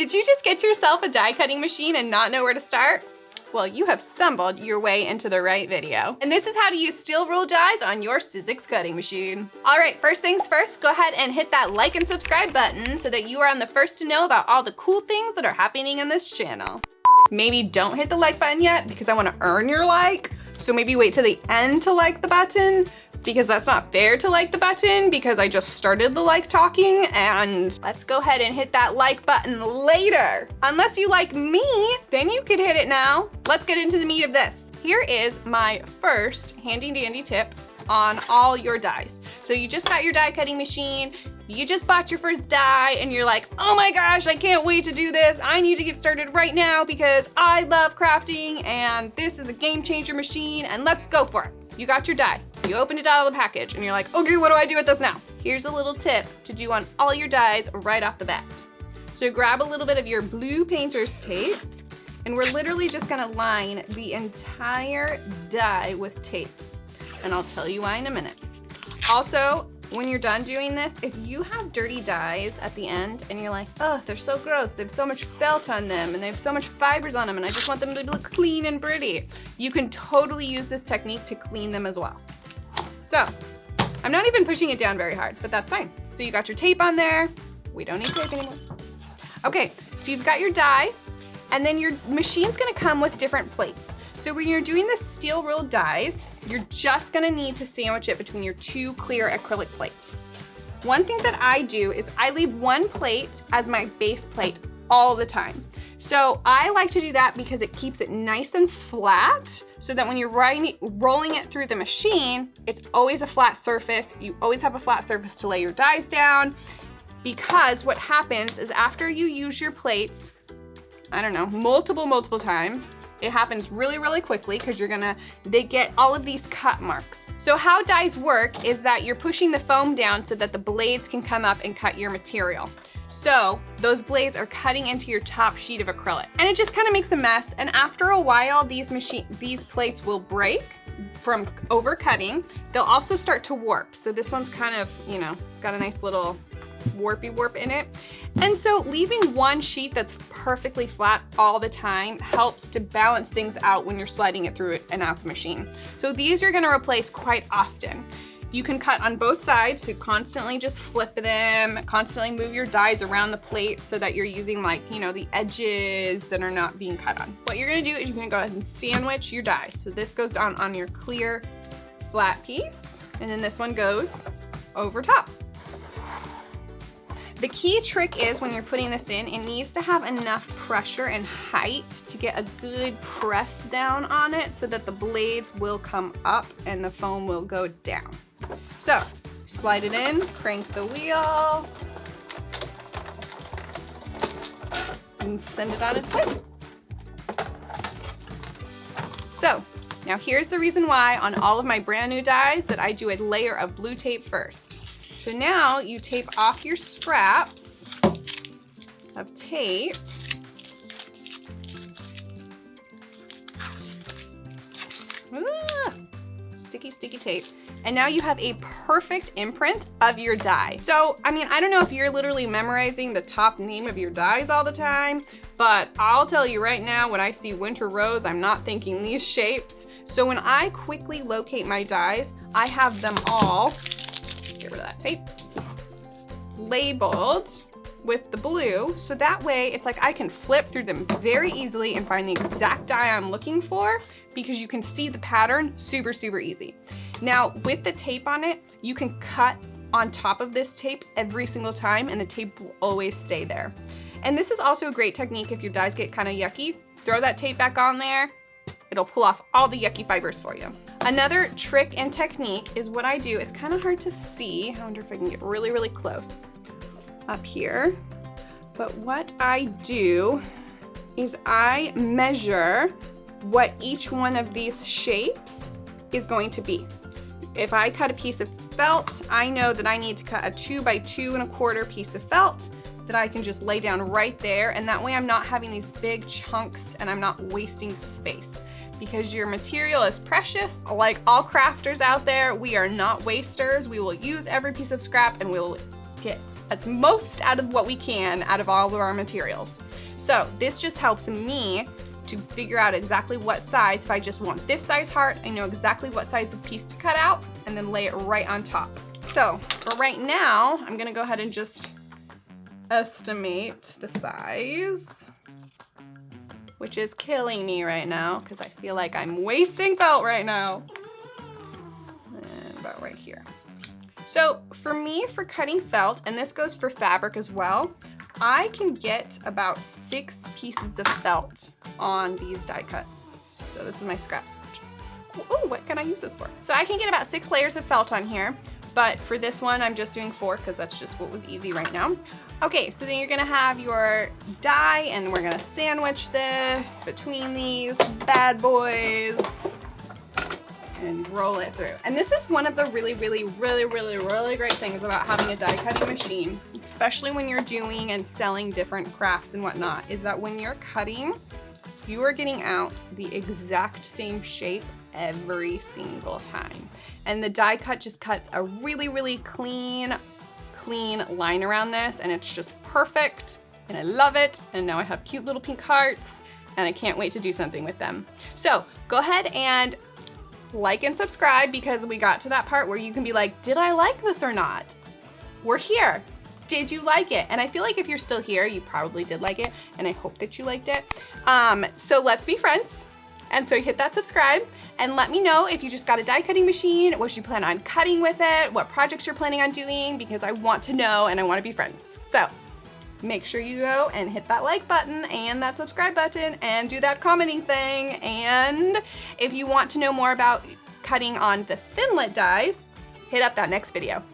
Did you just get yourself a die cutting machine and not know where to start? Well, you have stumbled your way into the right video. And this is how to use steel-rule dies on your Sizzix cutting machine. All right, first things first, go ahead and hit that like and subscribe button so that you are on the first to know about all the cool things that are happening in this channel. Maybe don't hit the like button yet because I want to earn your like. So maybe wait till the end to like the button, because that's not fair to like the button because I just started the like talking, and let's go ahead and hit that like button later. Unless you like me, then you could hit it now. Let's get into the meat of this. Here is my first handy dandy tip on all your dies. So you just got your die cutting machine, you just bought your first die, and you're like, oh my gosh, I can't wait to do this. I need to get started right now because I love crafting and this is a game changer machine, and let's go for it. You got your die, you opened it out of the package, and you're like, okay, what do I do with this now? Here's a little tip to do on all your dies right off the bat. So grab a little bit of your blue painter's tape, and we're literally just gonna line the entire die with tape. And I'll tell you why in a minute. Also, when you're done doing this, if you have dirty dies at the end and you're like, oh, they're so gross, they have so much felt on them and they have so much fibers on them and I just want them to look clean and pretty, you can totally use this technique to clean them as well. So, I'm not even pushing it down very hard, but that's fine. So you got your tape on there. We don't need tape anymore. Okay, so you've got your die, and then your machine's gonna come with different plates. So when you're doing the steel-rule dies, you're just gonna need to sandwich it between your two clear acrylic plates. One thing that I do is I leave one plate as my base plate all the time. So I like to do that because it keeps it nice and flat so that when you're rolling it through the machine, it's always a flat surface. You always have a flat surface to lay your dies down, because what happens is after you use your plates, I don't know, multiple times, it happens really, really quickly because they get all of these cut marks. So how dies work is that you're pushing the foam down so that the blades can come up and cut your material. So those blades are cutting into your top sheet of acrylic. And it just kind of makes a mess. And after a while, these plates will break from overcutting. They'll also start to warp. So this one's kind of, it's got a nice little warp in it. And so leaving one sheet that's perfectly flat all the time helps to balance things out when you're sliding it through and out the machine. So these you're gonna replace quite often. You can cut on both sides, so constantly just flip them, constantly move your dies around the plate so that you're using the edges that are not being cut on. What you're gonna do is you're gonna go ahead and sandwich your dies. So this goes down on your clear flat piece, and then this one goes over top. The key trick is when you're putting this in, it needs to have enough pressure and height to get a good press down on it so that the blades will come up and the foam will go down. So, slide it in, crank the wheel, and send it on its way. So, now here's the reason why on all of my brand new dies that I do a layer of blue tape first. So now you tape off your scraps of tape. Sticky tape. And now you have a perfect imprint of your die. So, I don't know if you're literally memorizing the top name of your dies all the time, but I'll tell you right now, when I see winter rose, I'm not thinking these shapes. So when I quickly locate my dies, I have them all, get rid of that tape, labeled with the blue, so that way it's like I can flip through them very easily and find the exact die I'm looking for, because you can see the pattern super easy. Now with the tape on it, you can cut on top of this tape every single time and the tape will always stay there. And this is also a great technique if your dies get kind of yucky. Throw that tape back on there, it'll pull off all the yucky fibers for you. Another trick and technique is what I do. It's kind of hard to see. I wonder if I can get really close up here. But what I do is I measure what each one of these shapes is going to be. If I cut a piece of felt, I know that I need to cut a 2 by 2 1/4 piece of felt that I can just lay down right there, and that way I'm not having these big chunks and I'm not wasting space. Because your material is precious. Like all crafters out there, we are not wasters. We will use every piece of scrap and we'll get as most out of what we can out of all of our materials. So this just helps me to figure out exactly what size. If I just want this size heart, I know exactly what size of piece to cut out and then lay it right on top. So for right now, I'm gonna go ahead and just estimate the size, which is killing me right now because I feel like I'm wasting felt right now. And about right here. So for me, for cutting felt, and this goes for fabric as well, I can get about 6 pieces of felt on these die cuts. So this is my scrap swatch. Oh, what can I use this for? So I can get about 6 layers of felt on here, but for this one, I'm just doing 4 because that's just what was easy right now. Okay, so then you're gonna have your die and we're gonna sandwich this between these bad boys and roll it through. And this is one of the really great things about having a die cutting machine, especially when you're doing and selling different crafts and whatnot, is that when you're cutting, you are getting out the exact same shape every single time. And the die cut just cuts a really clean line around this, and it's just perfect, and I love it. And now I have cute little pink hearts, and I can't wait to do something with them. So go ahead and like and subscribe, because we got to that part where you can be like, did I like this or not? We're here. Did you like it? And I feel like if you're still here, you probably did like it, and I hope that you liked it. So let's be friends. And so hit that subscribe and let me know if you just got a die cutting machine, what you plan on cutting with it, what projects you're planning on doing, because I want to know and I want to be friends. So make sure you go and hit that like button and that subscribe button and do that commenting thing. And if you want to know more about cutting on the thinlet dies, hit up that next video.